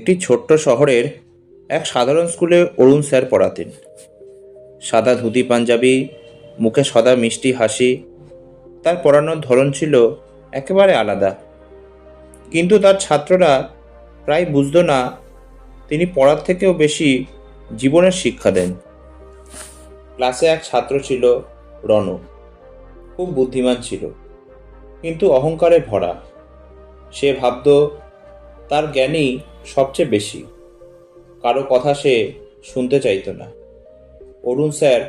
একটি ছোট্ট শহরের এক সাধারণ স্কুলে অরুণ স্যার পড়াতেন। সাদা ধুতি পাঞ্জাবি, মুখে সদা মিষ্টি হাসি। তার পড়ানোর ধরন ছিল একেবারে আলাদা, কিন্তু তার ছাত্ররা প্রায় বুঝতো না তিনি পড়ার থেকেও বেশি জীবনের শিক্ষা দেন। ক্লাসে এক ছাত্র ছিল রণ। খুব বুদ্ধিমান ছিল, কিন্তু অহংকারে ভরা। সে ভাবত তার জ্ঞানই সবচেয়ে বেশি। কারো কথা সে শুনতে চাইতো না। অরুণ স্যার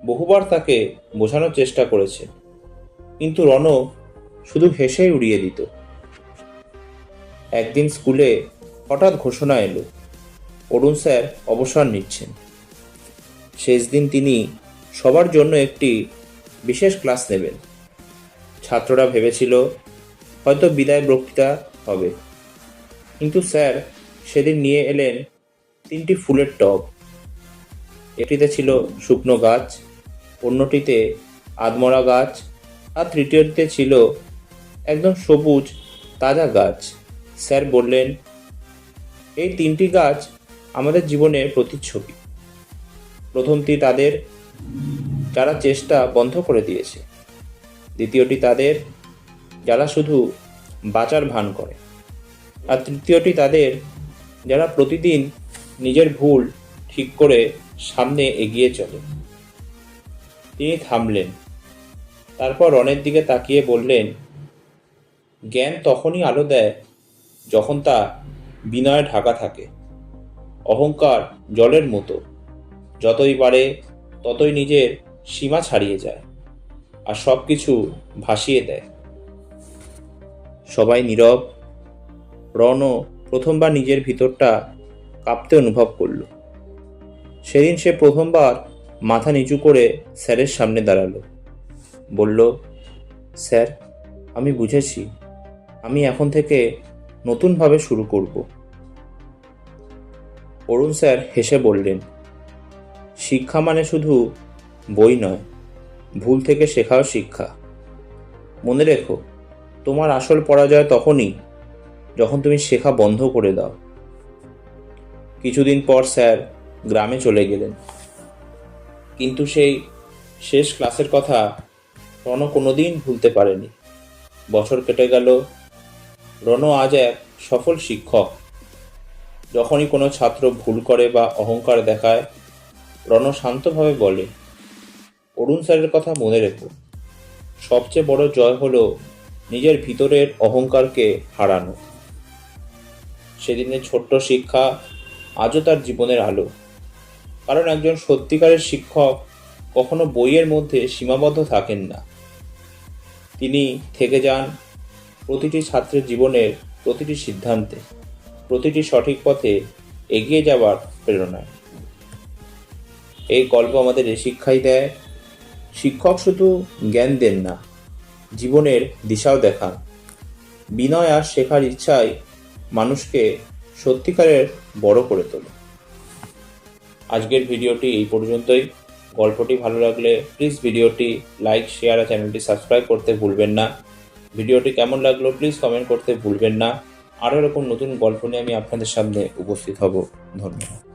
বহুবার তাকে বোঝানোর চেষ্টা করেছে, কিন্তু রণ শুধু হেসেই উড়িয়ে দিত। একদিন স্কুলে হঠাৎ ঘোষণা এলো, অরুণ স্যার অবসর নিচ্ছেন। শেষ দিন তিনি সবার জন্য একটি বিশেষ ক্লাস নেবেন। ছাত্ররা ভেবেছিল হয়তো বিদায় বক্তৃতা হবে, কিন্তু স্যার সেদিন নিয়ে এলেন 3টি ফুলের টব। একটিতে ছিল শুকনো গাছ, অন্যটিতে আধমরা গাছ, আর তৃতীয়টিতে ছিল একদম সবুজ তাজা গাছ। স্যার বললেন, এই 3টি গাছ আমাদের জীবনের প্রতিচ্ছবি। প্রথমটি তাদের যারা চেষ্টা বন্ধ করে দিয়েছে, দ্বিতীয়টি তাদের যারা শুধু বাঁচার ভান করে, আর তৃতীয়টি তাদের যারা প্রতিদিন নিজের ভুল ঠিক করে সামনে এগিয়ে চলে। তিনি থামলেন, তারপর রণের দিকে তাকিয়ে বললেন, জ্ঞান তখনই আলো দেয় যখন তা বিনয়ে ঢাকা থাকে। অহংকার জলের মতো, যতই বাড়ে ততই নিজের সীমা ছাড়িয়ে যায় আর সব কিছু ভাসিয়ে দেয়। সবাই নীরব। রণও প্রথমবার নিজের ভিতরটা কাঁপতে অনুভব করল। সেদিন সে প্রথমবার মাথা নিচু করে স্যারের সামনে দাঁড়ালো। বলল, স্যার, আমি বুঝেছি, আমি এখন থেকে নতুনভাবে শুরু করব। অরুণ স্যার হেসে বললেন, শিক্ষা মানে শুধু বই নয়, ভুল থেকে শেখাও শিক্ষা। মনে রেখো, তোমার আসল পরাজয় তখনই যখন তুমি শেখা বন্ধ করে দাও। কিছুদিন পর স্যার গ্রামে চলে গেলেন, কিন্তু সেই শেষ ক্লাসের কথা রণ কোনোদিন ভুলতে পারেনি। বছর কেটে গেল। রণ আজ এক সফল শিক্ষক। যখনই কোনো ছাত্র ভুল করে বা অহংকার দেখায়, রণ শান্তভাবে বলে, অরুণ স্যারের কথা মনে রেখো। সবচেয়ে বড় জয় হলো নিজের ভিতরের অহংকারকে হারানো। সেদিনের ছোট্ট শিক্ষা আজও তার জীবনের আলো। কারণ একজন সত্যিকারের শিক্ষক কখনো বইয়ের মধ্যে সীমাবদ্ধ থাকেন না। তিনি থেকে যান প্রতিটি ছাত্রের জীবনের প্রতিটি সিদ্ধান্তে, প্রতিটি সঠিক পথে এগিয়ে যাওয়ার প্রেরণায়। এই গল্প আমাদের এই শিক্ষাই দেয়, শিক্ষক শুধু জ্ঞান দেন না, জীবনের দিশাও দেখান। বিনয় আর শেখার ইচ্ছাই মানুষকে সত্যিকারের বড় করে তোলে। আজকের ভিডিওটি এই পর্যন্তই। গল্পটি ভালো লাগলে প্লিজ ভিডিওটি লাইক, শেয়ার আর চ্যানেলটি সাবস্ক্রাইব করতে ভুলবেন না। ভিডিওটি কেমন লাগলো প্লিজ কমেন্ট করতে ভুলবেন না। আরও এরকম নতুন গল্প নিয়ে আমি আপনাদের সামনে উপস্থিত হব। ধন্যবাদ।